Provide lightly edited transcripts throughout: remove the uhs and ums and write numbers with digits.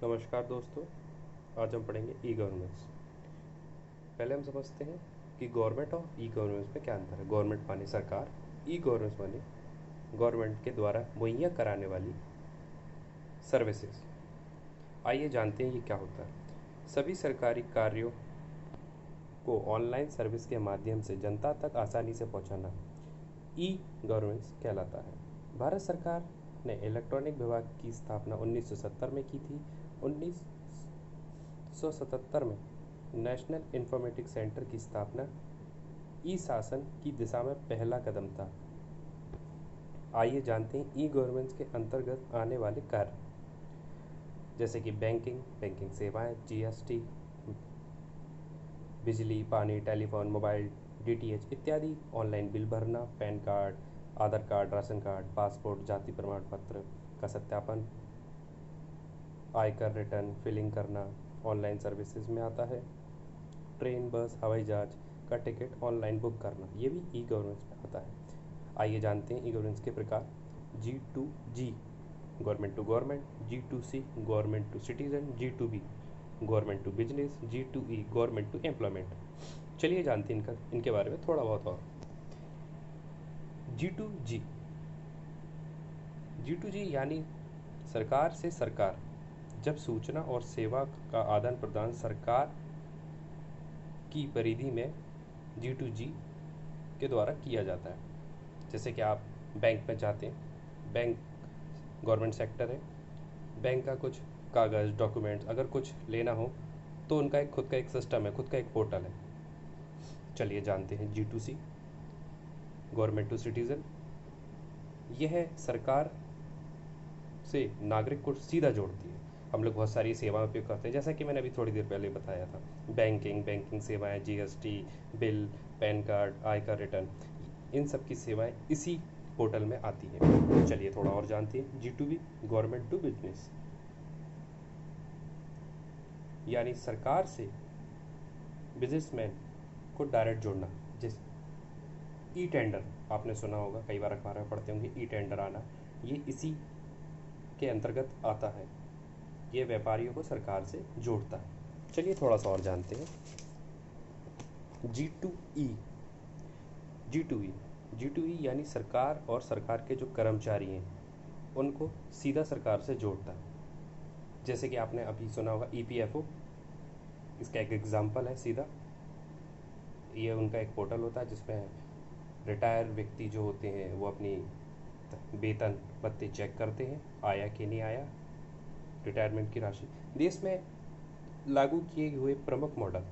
नमस्कार दोस्तों। आज हम पढ़ेंगे ई गवर्नेंस। पहले हम समझते हैं कि गवर्नमेंट और ई गवर्नेंस में क्या अंतर है। गवर्नमेंट माने सरकार, ई गवर्नेंस माने गवर्नमेंट के द्वारा मुहैया कराने वाली सर्विसेज। आइए जानते हैं ये क्या होता है। सभी सरकारी कार्यों को ऑनलाइन सर्विस के माध्यम से जनता तक आसानी से पहुंचाना ई गवर्नेंस कहलाता है। भारत सरकार ने इलेक्ट्रॉनिक विभाग की स्थापना 1970 में की थी। 1977 में नेशनल इंफॉर्मेटिक्स सेंटर की स्थापना ई शासन की दिशा में पहला कदम था। आइए जानते हैं ई गवर्नेंस के अंतर्गत आने वाले कार्य, जैसे कि बैंकिंग सेवाएं, जीएसटी, बिजली, पानी, टेलीफोन, मोबाइल, डीटीएच इत्यादि, ऑनलाइन बिल भरना, पैन कार्ड, आधार कार्ड, राशन कार्ड, पासपोर्ट, जाति प्रमाण पत्र का सत्यापन, आयकर रिटर्न फिलिंग करना ऑनलाइन सर्विसेज में आता है। ट्रेन, बस, हवाई जहाज का टिकट ऑनलाइन बुक करना, ये भी ई गवर्नेंस में आता है। आइए जानते हैं ई गवर्नेंस के प्रकार। G2G government to government, G2C government to citizen, G2B government to business, G2E government to employment. चलिए जानते हैं इनके बारे में थोड़ा बहुत और। G2G यानी सरकार से सरकार। जब सूचना और सेवा का आदान प्रदान सरकार की परिधि में G2G के द्वारा किया जाता है। जैसे कि आप बैंक में जाते हैं, बैंक गवर्नमेंट सेक्टर है, बैंक का कुछ कागज़ डॉक्यूमेंट्स अगर कुछ लेना हो तो उनका खुद का एक सिस्टम है, खुद का एक पोर्टल है। चलिए जानते हैं G2C गवर्नमेंट टू सिटीज़न। यह सरकार से नागरिक को सीधा जोड़ती है। हम लोग बहुत सारी सेवाएं उपयोग करते हैं, जैसा कि मैंने अभी थोड़ी देर पहले बताया था। बैंकिंग सेवाएं, जीएसटी, बिल, पैन कार्ड, आयकर रिटर्न, इन सब की सेवाएं इसी पोर्टल में आती हैं। चलिए थोड़ा और जानते हैं। G2B गवर्नमेंट टू बिजनेस, यानी सरकार से बिजनेसमैन को डायरेक्ट जोड़ना। जिस ई टेंडर आपने सुना होगा, कई बार अखबार में पढ़ते होंगे, ई टेंडर आना, ये इसी के अंतर्गत आता है। ये व्यापारियों को सरकार से जोड़ता है। चलिए थोड़ा सा और जानते हैं। G2E G2E यानी सरकार और सरकार के जो कर्मचारी हैं उनको सीधा सरकार से जोड़ता है। जैसे कि आपने अभी सुना होगा EPFO, इसका एक एग्जाम्पल है सीधा। ये उनका एक पोर्टल होता है जिसमें रिटायर व्यक्ति जो होते हैं वो अपनी वेतन भत्ते चेक करते हैं, आया कि नहीं आया, रिटायरमेंट की राशि। देश में लागू किए हुए प्रमुख मॉडल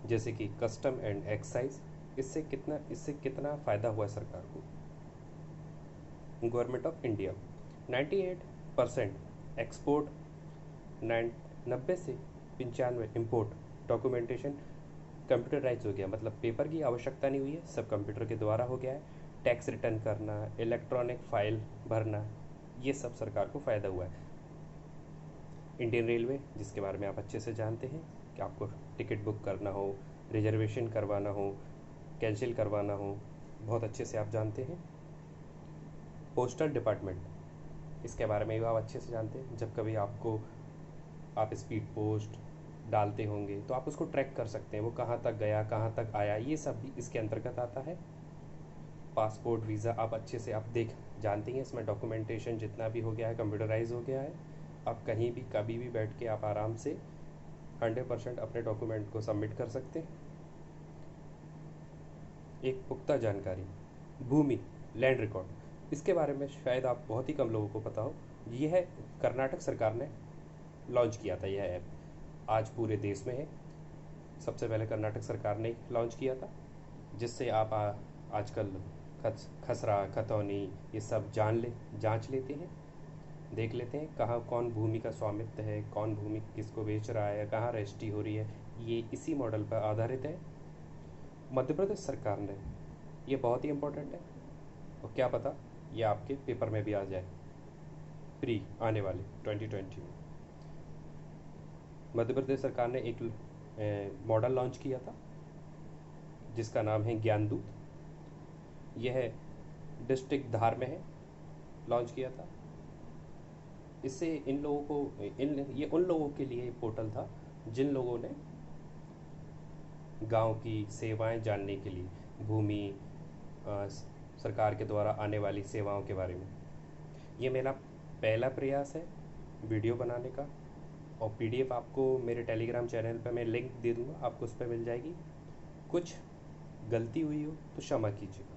जैसे कि कस्टम एंड एक्साइज, इससे कितना फ़ायदा हुआ है सरकार को। गवर्नमेंट ऑफ इंडिया 98% एक्सपोर्ट, 90 से 95 इंपोर्ट। डॉक्यूमेंटेशन कंप्यूटराइज हो गया, मतलब पेपर की आवश्यकता नहीं हुई है, सब कंप्यूटर के द्वारा हो गया है। टैक्स रिटर्न करना, इलेक्ट्रॉनिक फाइल भरना, ये सब सरकार को फ़ायदा हुआ है। इंडियन रेलवे, जिसके बारे में आप अच्छे से जानते हैं कि आपको टिकट बुक करना हो, रिजर्वेशन करवाना हो, कैंसिल करवाना हो, बहुत अच्छे से आप जानते हैं। पोस्टल डिपार्टमेंट, इसके बारे में भी आप अच्छे से जानते हैं। जब कभी आप स्पीड पोस्ट डालते होंगे तो आप उसको ट्रैक कर सकते हैं, वो कहाँ तक गया, कहाँ तक आया, ये सब भी इसके अंतर्गत आता है। पासपोर्ट, वीज़ा, आप अच्छे से आप जानते हैं, इसमें डॉक्यूमेंटेशन जितना भी हो गया है कंप्यूटराइज हो गया है। आप कहीं भी कभी भी बैठ के आप आराम से 100% अपने डॉक्यूमेंट को सबमिट कर सकते हैं। एक पुख्ता जानकारी, भूमि, लैंड रिकॉर्ड, इसके बारे में शायद आप बहुत ही कम लोगों को पता हो। यह कर्नाटक सरकार ने लॉन्च किया था। यह ऐप आज पूरे देश में है, सबसे पहले कर्नाटक सरकार ने लॉन्च किया था, जिससे आप आजकल खसरा, खतौनी, ये सब जांच लेते हैं, देख लेते हैं कहाँ कौन भूमि का स्वामित्व है, कौन भूमि किसको बेच रहा है, कहाँ रजिस्ट्री हो रही है। ये इसी मॉडल पर आधारित है। मध्य प्रदेश सरकार ने, ये बहुत ही इम्पोर्टेंट है और क्या पता ये आपके पेपर में भी आ जाए प्री आने वाले 2020 में। मध्य प्रदेश सरकार ने एक मॉडल लॉन्च किया था जिसका नाम है ज्ञानदूत। यह डिस्ट्रिक्ट धार में है, लॉन्च किया था। इससे इन लोगों को ये उन लोगों के लिए पोर्टल था जिन लोगों ने गांव की सेवाएं जानने के लिए, भूमि, अ, सरकार के द्वारा आने वाली सेवाओं के बारे में। ये मेरा पहला प्रयास है वीडियो बनाने का, और पीडीएफ आपको मेरे टेलीग्राम चैनल पर मैं लिंक दे दूँगा, आपको उस पर मिल जाएगी। कुछ गलती हुई हो तो क्षमा कीजिएगा।